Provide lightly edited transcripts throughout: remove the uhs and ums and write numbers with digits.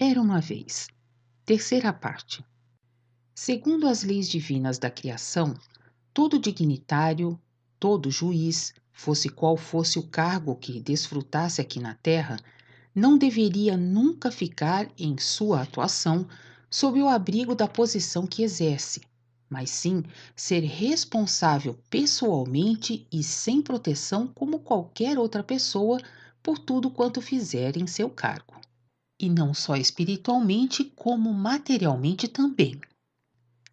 Era uma vez. Terceira parte. Segundo as leis divinas da criação, todo dignitário, todo juiz, fosse qual fosse o cargo que desfrutasse aqui na terra, não deveria nunca ficar em sua atuação sob o abrigo da posição que exerce, mas sim ser responsável pessoalmente e sem proteção como qualquer outra pessoa por tudo quanto fizer em seu cargo. E não só espiritualmente, como materialmente também.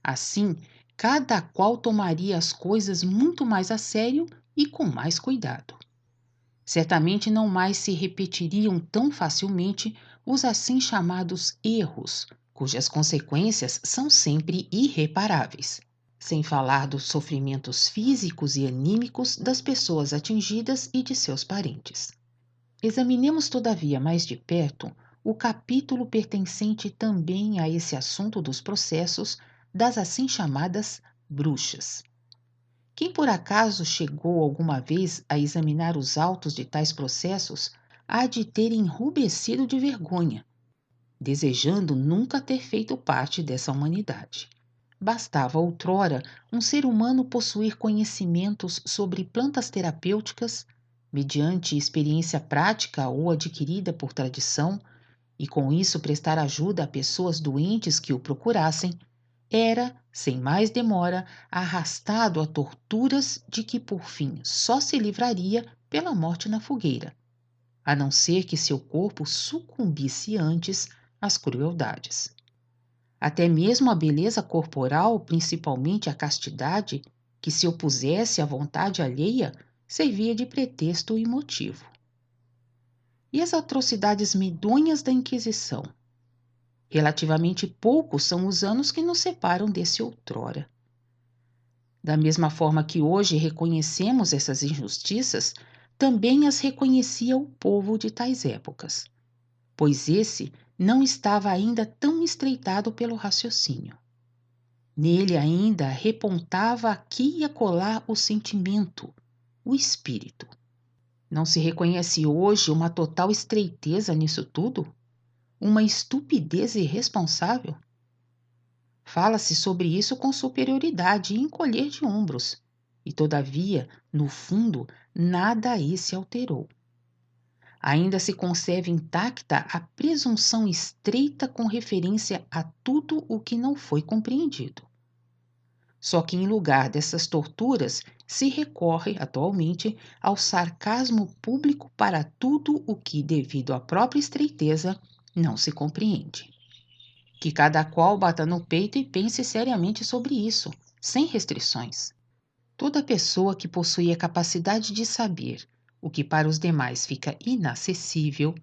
Assim, cada qual tomaria as coisas muito mais a sério e com mais cuidado. Certamente não mais se repetiriam tão facilmente os assim chamados erros, cujas consequências são sempre irreparáveis. Sem falar dos sofrimentos físicos e anímicos das pessoas atingidas e de seus parentes. Examinemos, todavia, mais de perto o capítulo pertencente também a esse assunto dos processos das assim chamadas bruxas. Quem por acaso chegou alguma vez a examinar os autos de tais processos há de ter enrubescido de vergonha, desejando nunca ter feito parte dessa humanidade. Bastava outrora um ser humano possuir conhecimentos sobre plantas terapêuticas, mediante experiência prática ou adquirida por tradição, e com isso prestar ajuda a pessoas doentes que o procurassem, era, sem mais demora, arrastado a torturas de que por fim só se livraria pela morte na fogueira, a não ser que seu corpo sucumbisse antes às crueldades. Até mesmo a beleza corporal, principalmente a castidade, que se opusesse à vontade alheia, servia de pretexto e motivo. E as atrocidades medonhas da Inquisição? Relativamente poucos são os anos que nos separam desse outrora. Da mesma forma que hoje reconhecemos essas injustiças, também as reconhecia o povo de tais épocas, pois esse não estava ainda tão estreitado pelo raciocínio. Nele ainda repontava aqui e acolá o sentimento, o espírito. Não se reconhece hoje uma total estreiteza nisso tudo? Uma estupidez irresponsável? Fala-se sobre isso com superioridade e encolher de ombros, e todavia, no fundo, nada aí se alterou. Ainda se conserva intacta a presunção estreita com referência a tudo o que não foi compreendido. Só que em lugar dessas torturas se recorre atualmente ao sarcasmo público para tudo o que, devido à própria estreiteza, não se compreende. Que cada qual bata no peito e pense seriamente sobre isso, sem restrições. Toda pessoa que possui a capacidade de saber o que para os demais fica inacessível,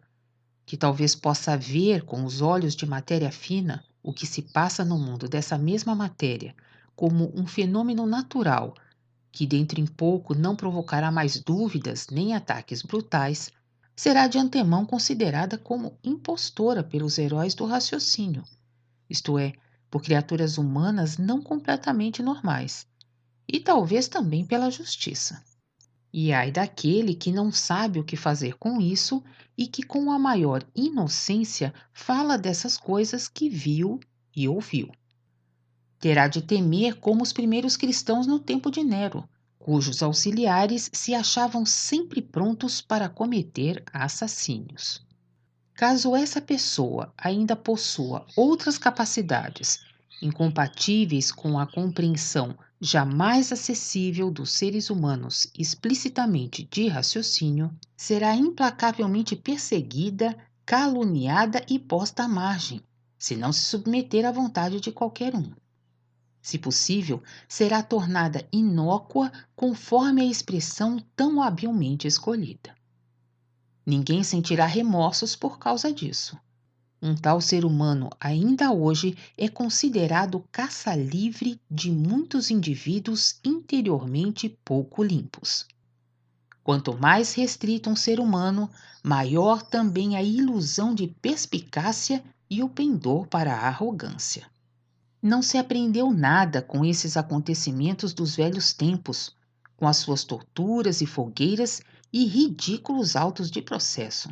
que talvez possa ver com os olhos de matéria fina o que se passa no mundo dessa mesma matéria como um fenômeno natural, que dentro em pouco não provocará mais dúvidas nem ataques brutais, será de antemão considerada como impostora pelos heróis do raciocínio, isto é, por criaturas humanas não completamente normais, e talvez também pela justiça. E ai daquele que não sabe o que fazer com isso e que, com a maior inocência, fala dessas coisas que viu e ouviu. Terá de temer como os primeiros cristãos no tempo de Nero, cujos auxiliares se achavam sempre prontos para cometer assassínios. Caso essa pessoa ainda possua outras capacidades incompatíveis com a compreensão jamais acessível dos seres humanos explicitamente de raciocínio, será implacavelmente perseguida, caluniada e posta à margem, se não se submeter à vontade de qualquer um. Se possível, será tornada inócua conforme a expressão tão habilmente escolhida. Ninguém sentirá remorsos por causa disso. Um tal ser humano ainda hoje é considerado caça-livre de muitos indivíduos interiormente pouco limpos. Quanto mais restrito um ser humano, maior também a ilusão de perspicácia e o pendor para a arrogância. Não se aprendeu nada com esses acontecimentos dos velhos tempos, com as suas torturas e fogueiras e ridículos autos de processo.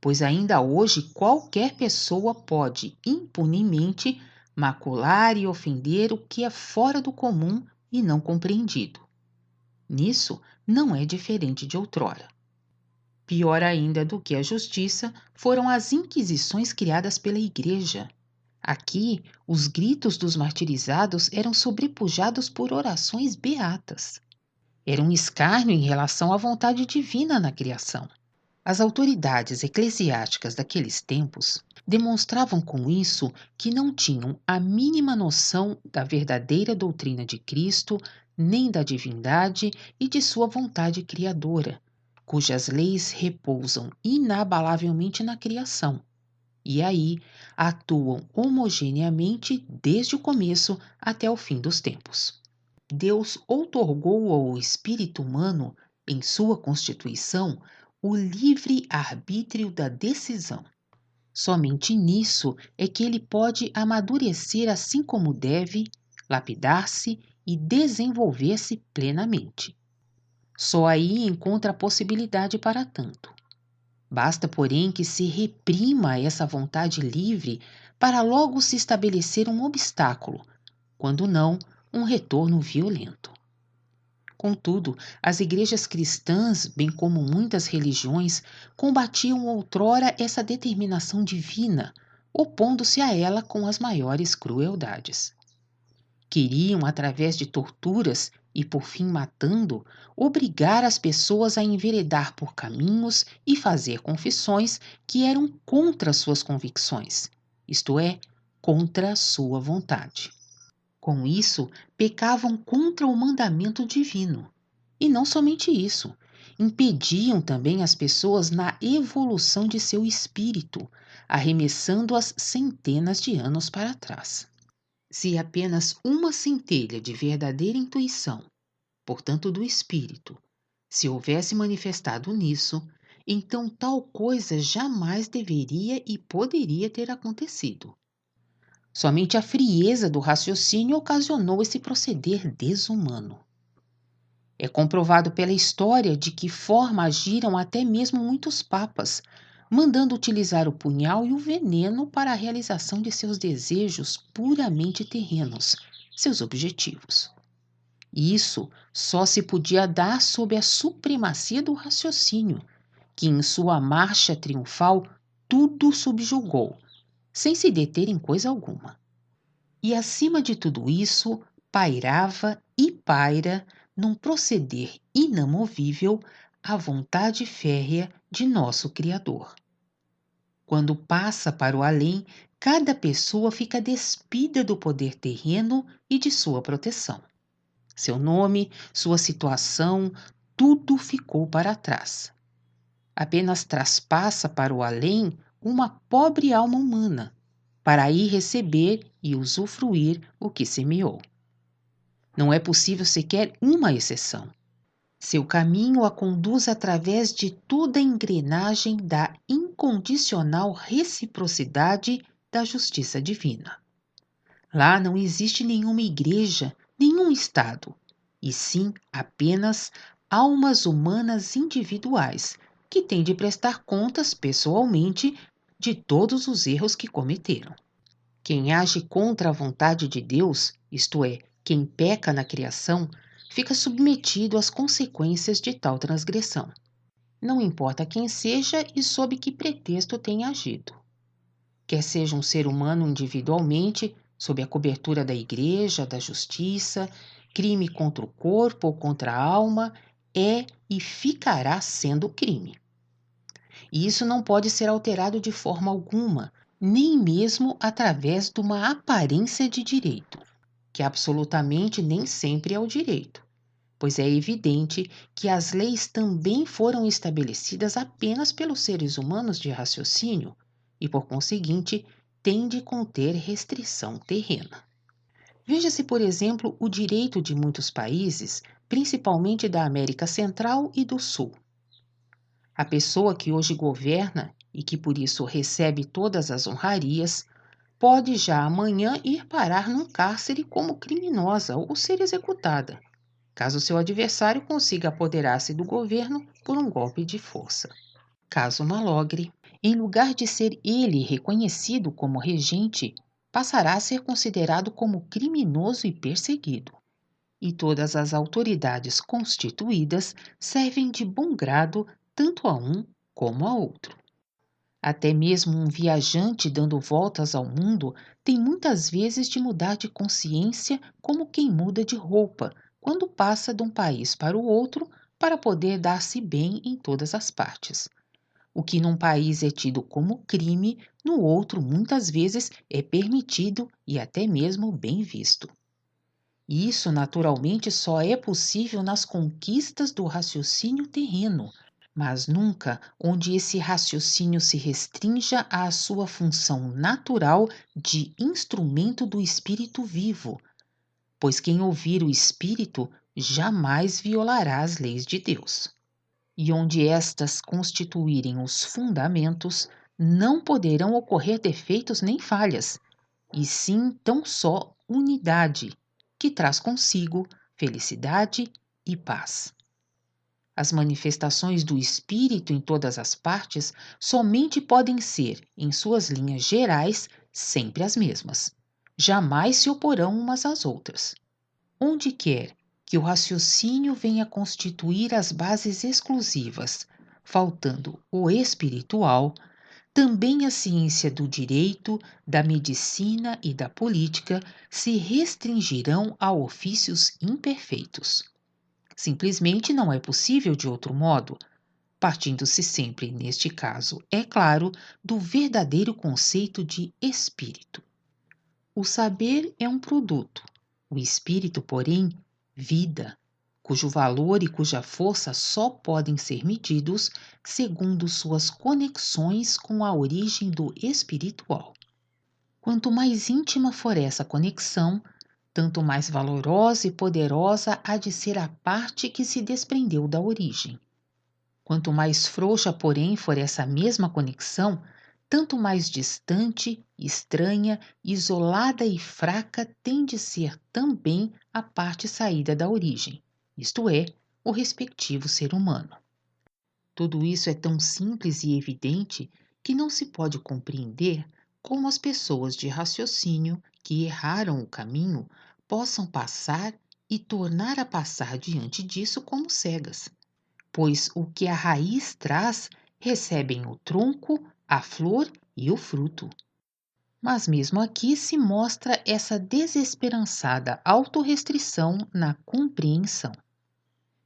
pois ainda hoje qualquer pessoa pode impunemente macular e ofender o que é fora do comum e não compreendido. Nisso não é diferente de outrora. Pior ainda do que a justiça foram as inquisições criadas pela Igreja. Aqui, os gritos dos martirizados eram sobrepujados por orações beatas. Era um escárnio em relação à vontade divina na criação. As autoridades eclesiásticas daqueles tempos demonstravam com isso que não tinham a mínima noção da verdadeira doutrina de Cristo, nem da divindade e de sua vontade criadora, cujas leis repousam inabalavelmente na criação. E aí atuam homogeneamente desde o começo até o fim dos tempos. Deus outorgou ao espírito humano, em sua constituição, o livre arbítrio da decisão. Somente nisso é que ele pode amadurecer assim como deve, lapidar-se e desenvolver-se plenamente. Só aí encontra a possibilidade para tanto. Basta, porém, que se reprima essa vontade livre para logo se estabelecer um obstáculo, quando não, um retorno violento. Contudo, as igrejas cristãs, bem como muitas religiões, combatiam outrora essa determinação divina, opondo-se a ela com as maiores crueldades. Queriam, através de torturas e por fim matando, obrigar as pessoas a enveredar por caminhos e fazer confissões que eram contra suas convicções, isto é, contra a sua vontade. Com isso, pecavam contra o mandamento divino. E não somente isso, impediam também as pessoas na evolução de seu espírito, arremessando-as centenas de anos para trás. Se apenas uma centelha de verdadeira intuição, portanto do espírito, se houvesse manifestado nisso, então tal coisa jamais deveria e poderia ter acontecido. Somente a frieza do raciocínio ocasionou esse proceder desumano. É comprovado pela história de que forma agiram até mesmo muitos papas, mandando utilizar o punhal e o veneno para a realização de seus desejos puramente terrenos, seus objetivos. Isso só se podia dar sob a supremacia do raciocínio, que em sua marcha triunfal tudo subjugou, sem se deter em coisa alguma. E acima de tudo isso, pairava e paira, num proceder inamovível, a vontade férrea de nosso Criador. Quando passa para o além, cada pessoa fica despida do poder terreno e de sua proteção. Seu nome, sua situação, tudo ficou para trás. Apenas traspassa para o além uma pobre alma humana, para aí receber e usufruir o que semeou. Não é possível sequer uma exceção. Seu caminho a conduz através de toda a engrenagem da incondicional reciprocidade da justiça divina. Lá não existe nenhuma igreja, nenhum Estado, e sim apenas almas humanas individuais que têm de prestar contas pessoalmente de todos os erros que cometeram. Quem age contra a vontade de Deus, isto é, quem peca na criação, fica submetido às consequências de tal transgressão. Não importa quem seja e sob que pretexto tenha agido. Quer seja um ser humano individualmente, sob a cobertura da igreja, da justiça, crime contra o corpo ou contra a alma, é e ficará sendo crime. E isso não pode ser alterado de forma alguma, nem mesmo através de uma aparência de direito, que absolutamente nem sempre é o direito, pois é evidente que as leis também foram estabelecidas apenas pelos seres humanos de raciocínio e, por conseguinte, têm de conter restrição terrena. Veja-se, por exemplo, o direito de muitos países, principalmente da América Central e do Sul. A pessoa que hoje governa e que por isso recebe todas as honrarias, pode já amanhã ir parar num cárcere como criminosa ou ser executada, caso seu adversário consiga apoderar-se do governo por um golpe de força. Caso malogre, em lugar de ser ele reconhecido como regente, passará a ser considerado como criminoso e perseguido. E todas as autoridades constituídas servem de bom grado tanto a um como a outro. Até mesmo um viajante dando voltas ao mundo tem muitas vezes de mudar de consciência como quem muda de roupa, quando passa de um país para o outro para poder dar-se bem em todas as partes. O que num país é tido como crime, no outro muitas vezes é permitido e até mesmo bem visto. E isso naturalmente só é possível nas conquistas do raciocínio terreno, mas nunca onde esse raciocínio se restrinja à sua função natural de instrumento do espírito vivo, pois quem ouvir o espírito jamais violará as leis de Deus. E onde estas constituírem os fundamentos, não poderão ocorrer defeitos nem falhas, e sim tão só unidade, que traz consigo felicidade e paz. As manifestações do espírito em todas as partes somente podem ser, em suas linhas gerais, sempre as mesmas. Jamais se oporão umas às outras. Onde quer que o raciocínio venha constituir as bases exclusivas, faltando o espiritual, também a ciência do direito, da medicina e da política se restringirão a ofícios imperfeitos. Simplesmente não é possível de outro modo, partindo-se sempre, neste caso, é claro, do verdadeiro conceito de espírito. O saber é um produto, o espírito, porém, vida, cujo valor e cuja força só podem ser medidos segundo suas conexões com a origem do espiritual. Quanto mais íntima for essa conexão, tanto mais valorosa e poderosa há de ser a parte que se desprendeu da origem. Quanto mais frouxa, porém, for essa mesma conexão, tanto mais distante, estranha, isolada e fraca tem de ser também a parte saída da origem, isto é, o respectivo ser humano. Tudo isso é tão simples e evidente que não se pode compreender como as pessoas de raciocínio que erraram o caminho possam passar e tornar a passar diante disso como cegas, pois o que a raiz traz recebem o tronco, a flor e o fruto. Mas mesmo aqui se mostra essa desesperançada autorrestrição na compreensão.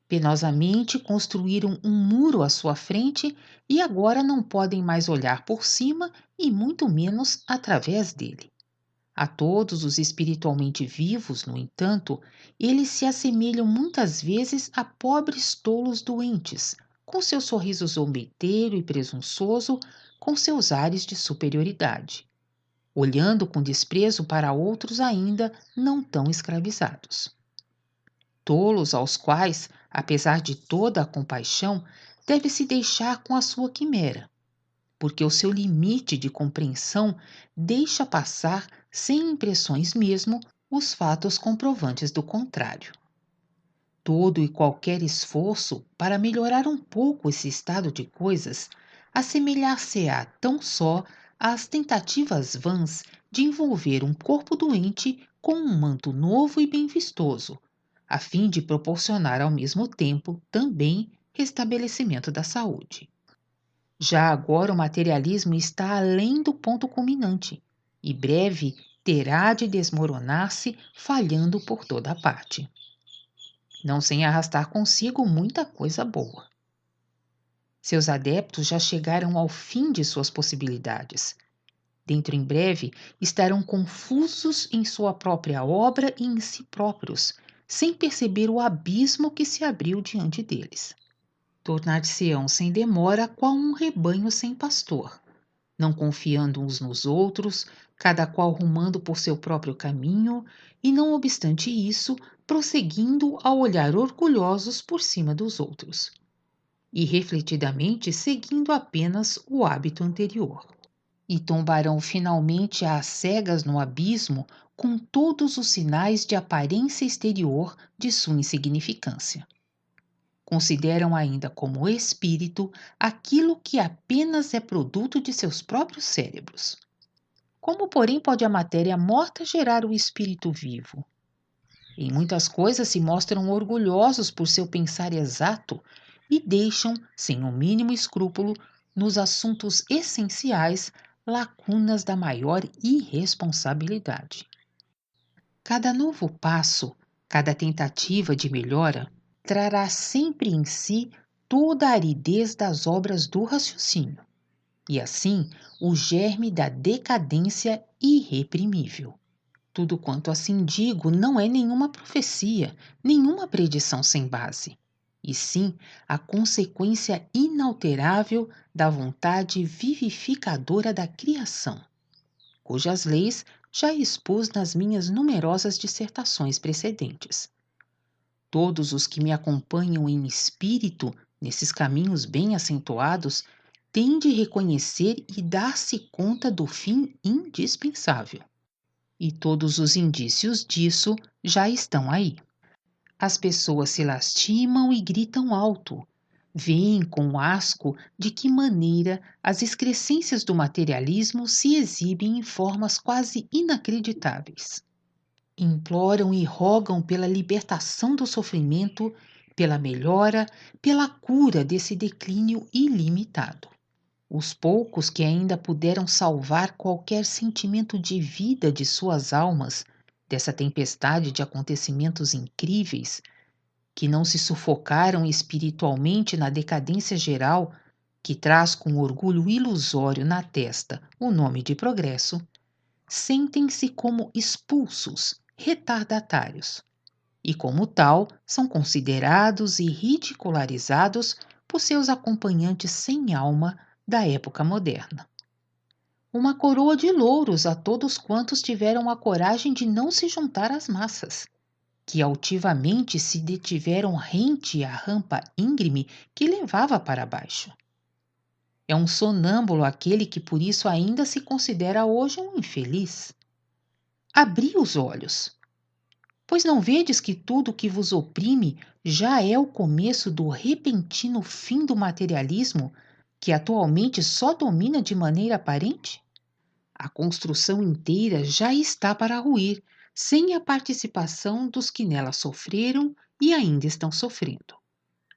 Penosamente construíram um muro à sua frente e agora não podem mais olhar por cima e muito menos através dele. A todos os espiritualmente vivos, no entanto, eles se assemelham muitas vezes a pobres tolos doentes, com seu sorriso zombeteiro e presunçoso, com seus ares de superioridade, olhando com desprezo para outros ainda não tão escravizados. Tolos aos quais, apesar de toda a compaixão, deve-se deixar com a sua quimera, porque o seu limite de compreensão deixa passar, sem impressões mesmo, os fatos comprovantes do contrário. Todo e qualquer esforço para melhorar um pouco esse estado de coisas assemelhar-se-á tão só às tentativas vãs de envolver um corpo doente com um manto novo e bem vistoso, a fim de proporcionar ao mesmo tempo também restabelecimento da saúde. Já agora o materialismo está além do ponto culminante e breve terá de desmoronar-se, falhando por toda a parte. Não sem arrastar consigo muita coisa boa. Seus adeptos já chegaram ao fim de suas possibilidades. Dentro em breve estarão confusos em sua própria obra e em si próprios, sem perceber o abismo que se abriu diante deles. Tornar-se-ão sem demora qual um rebanho sem pastor, não confiando uns nos outros, cada qual rumando por seu próprio caminho, e não obstante isso, prosseguindo a olhar orgulhosos por cima dos outros, e refletidamente seguindo apenas o hábito anterior. E tombarão finalmente às cegas no abismo com todos os sinais de aparência exterior de sua insignificância. consideram ainda como espírito aquilo que apenas é produto de seus próprios cérebros. Como, porém, pode a matéria morta gerar o espírito vivo? Em muitas coisas se mostram orgulhosos por seu pensar exato e deixam, sem o mínimo escrúpulo, nos assuntos essenciais, lacunas da maior irresponsabilidade. Cada novo passo, cada tentativa de melhora, trará sempre em si toda a aridez das obras do raciocínio, e assim o germe da decadência irreprimível. Tudo quanto assim digo não é nenhuma profecia, nenhuma predição sem base, e sim a consequência inalterável da vontade vivificadora da criação, cujas leis já expus nas minhas numerosas dissertações precedentes. Todos os que me acompanham em espírito nesses caminhos bem acentuados têm de reconhecer e dar-se conta do fim indispensável. E todos os indícios disso já estão aí. As pessoas se lastimam e gritam alto. Veem com asco de que maneira as excrescências do materialismo se exibem em formas quase inacreditáveis. Imploram e rogam pela libertação do sofrimento, pela melhora, pela cura desse declínio ilimitado. Os poucos que ainda puderam salvar qualquer sentimento de vida de suas almas dessa tempestade de acontecimentos incríveis, que não se sufocaram espiritualmente na decadência geral que traz com orgulho ilusório na testa o nome de progresso, sentem-se como expulsos, retardatários, e como tal são considerados e ridicularizados por seus acompanhantes sem alma da época moderna. Uma coroa de louros a todos quantos tiveram a coragem de não se juntar às massas, que altivamente se detiveram rente à rampa íngreme que levava para baixo. É um sonâmbulo aquele que por isso ainda se considera hoje um infeliz. Abri os olhos, pois não vedes que tudo o que vos oprime já é o começo do repentino fim do materialismo, que atualmente só domina de maneira aparente? A construção inteira já está para ruir, sem a participação dos que nela sofreram e ainda estão sofrendo.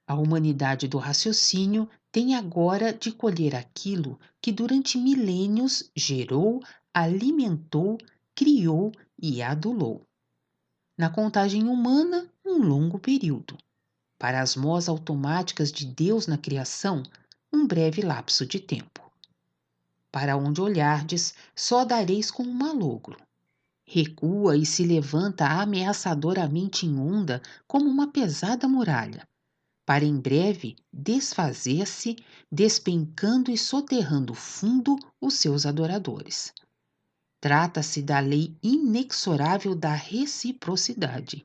A humanidade do raciocínio tem agora de colher aquilo que durante milênios gerou, alimentou, criou e adulou. Na contagem humana, um longo período. Para as mãos automáticas de Deus na criação, um breve lapso de tempo. Para onde olhardes, só dareis com um malogro. Recua e se levanta ameaçadoramente em onda como uma pesada muralha, para em breve desfazer-se, despencando e soterrando fundo os seus adoradores. Trata-se da lei inexorável da reciprocidade,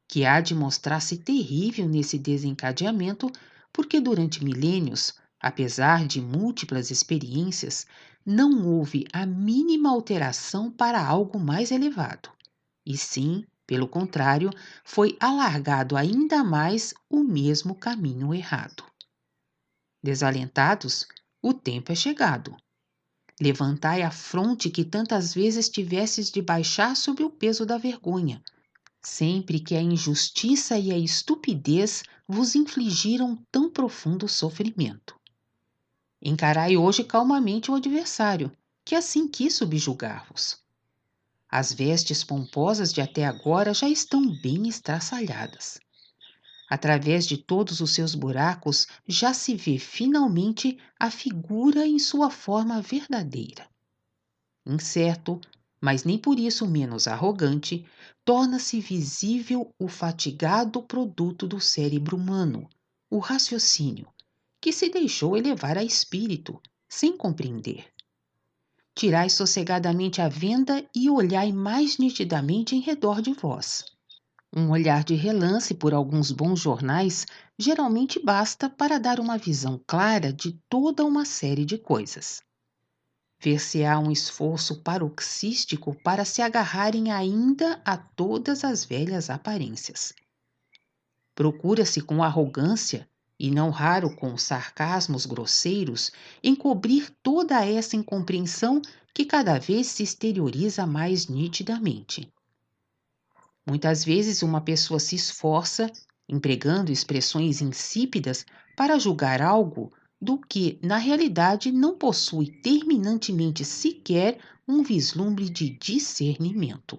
que há de mostrar-se terrível nesse desencadeamento, porque durante milênios, apesar de múltiplas experiências, não houve a mínima alteração para algo mais elevado. E sim, pelo contrário, foi alargado ainda mais o mesmo caminho errado. Desalentados, o tempo é chegado. Levantai a fronte que tantas vezes tivesses de baixar sob o peso da vergonha, sempre que a injustiça e a estupidez vos infligiram tão profundo sofrimento. Encarai hoje calmamente o adversário, que assim quis subjugar-vos. As vestes pomposas de até agora já estão bem estraçalhadas. Através de todos os seus buracos já se vê finalmente a figura em sua forma verdadeira. Incerto, mas nem por isso menos arrogante, torna-se visível o fatigado produto do cérebro humano, o raciocínio, que se deixou elevar a espírito, sem compreender. Tirai sossegadamente a venda e olhai mais nitidamente em redor de vós. Um olhar de relance por alguns bons jornais geralmente basta para dar uma visão clara de toda uma série de coisas. Ver-se-á um esforço paroxístico para se agarrarem ainda a todas as velhas aparências. Procura-se com arrogância, e não raro com sarcasmos grosseiros, encobrir toda essa incompreensão que cada vez se exterioriza mais nitidamente. Muitas vezes uma pessoa se esforça, empregando expressões insípidas, para julgar algo do que, na realidade, não possui terminantemente sequer um vislumbre de discernimento.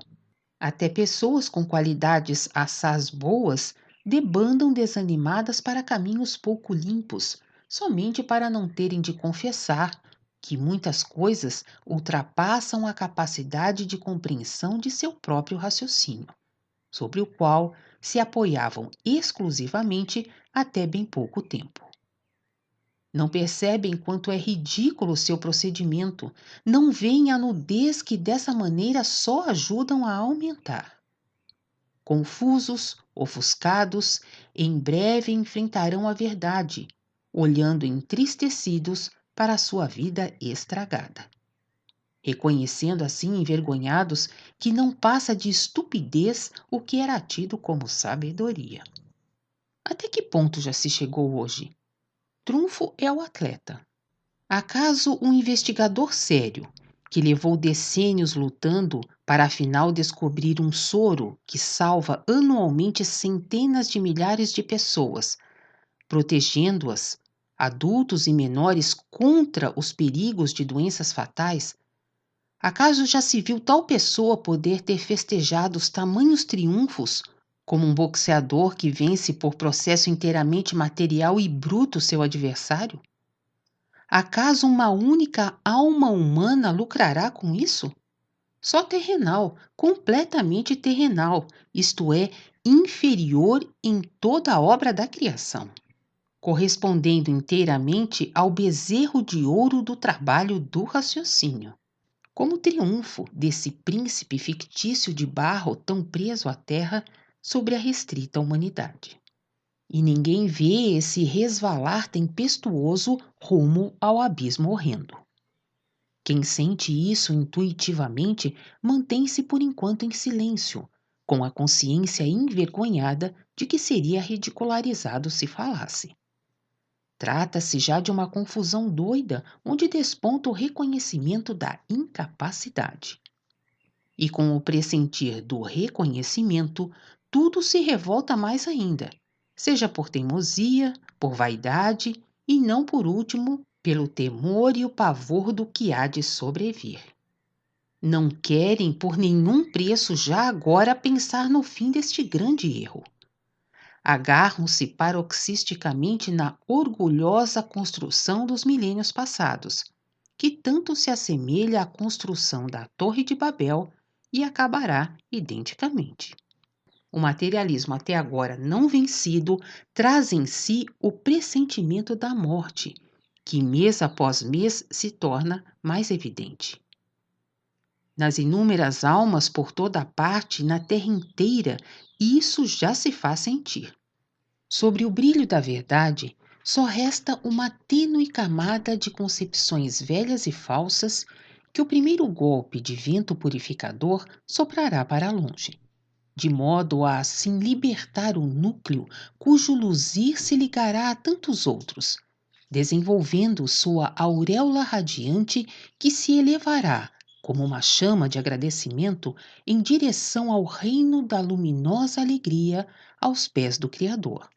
Até pessoas com qualidades assaz boas debandam desanimadas para caminhos pouco limpos, somente para não terem de confessar que muitas coisas ultrapassam a capacidade de compreensão de seu próprio raciocínio, sobre o qual se apoiavam exclusivamente até bem pouco tempo. Não percebem quanto é ridículo o seu procedimento, não veem a nudez que dessa maneira só ajudam a aumentar. Confusos, ofuscados, em breve enfrentarão a verdade, olhando entristecidos para a sua vida estragada. Reconhecendo assim envergonhados que não passa de estupidez o que era tido como sabedoria. Até que ponto já se chegou hoje? Trunfo é o atleta. Acaso um investigador sério, que levou decênios lutando para afinal descobrir um soro que salva anualmente centenas de milhares de pessoas, protegendo-as, adultos e menores, contra os perigos de doenças fatais, acaso já se viu tal pessoa poder ter festejado os tamanhos triunfos, como um boxeador que vence por processo inteiramente material e bruto seu adversário? Acaso uma única alma humana lucrará com isso? Só terrenal, completamente terrenal, isto é, inferior em toda a obra da criação, correspondendo inteiramente ao bezerro de ouro do trabalho do raciocínio. Como triunfo desse príncipe fictício de barro tão preso à terra sobre a restrita humanidade. E ninguém vê esse resvalar tempestuoso rumo ao abismo horrendo. Quem sente isso intuitivamente mantém-se por enquanto em silêncio, com a consciência envergonhada de que seria ridicularizado se falasse. Trata-se já de uma confusão doida onde desponta o reconhecimento da incapacidade. E com o pressentir do reconhecimento, tudo se revolta mais ainda, seja por teimosia, por vaidade e, não por último, pelo temor e o pavor do que há de sobrevir. Não querem por nenhum preço já agora pensar no fim deste grande erro. Agarram-se paroxisticamente na orgulhosa construção dos milênios passados, que tanto se assemelha à construção da Torre de Babel e acabará identicamente. O materialismo até agora não vencido traz em si o pressentimento da morte, que mês após mês se torna mais evidente. Nas inúmeras almas por toda a parte, na terra inteira, isso já se faz sentir. Sobre o brilho da verdade, só resta uma tênue camada de concepções velhas e falsas que o primeiro golpe de vento purificador soprará para longe, de modo a assim libertar o núcleo cujo luzir se ligará a tantos outros, desenvolvendo sua auréola radiante que se elevará, como uma chama de agradecimento, em direção ao reino da luminosa alegria aos pés do Criador.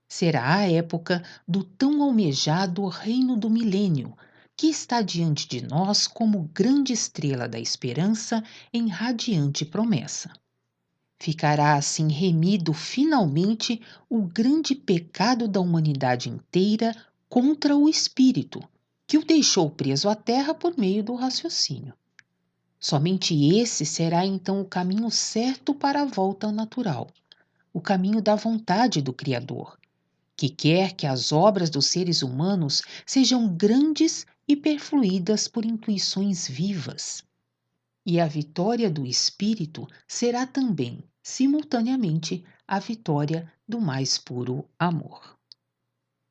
Será a época do tão almejado reino do milênio, que está diante de nós como grande estrela da esperança em radiante promessa. Ficará assim remido finalmente o grande pecado da humanidade inteira contra o espírito, que o deixou preso à terra por meio do raciocínio. Somente esse será então o caminho certo para a volta ao natural, o caminho da vontade do Criador, que quer que as obras dos seres humanos sejam grandes e perfluídas por intuições vivas. E a vitória do espírito será também, simultaneamente, a vitória do mais puro amor.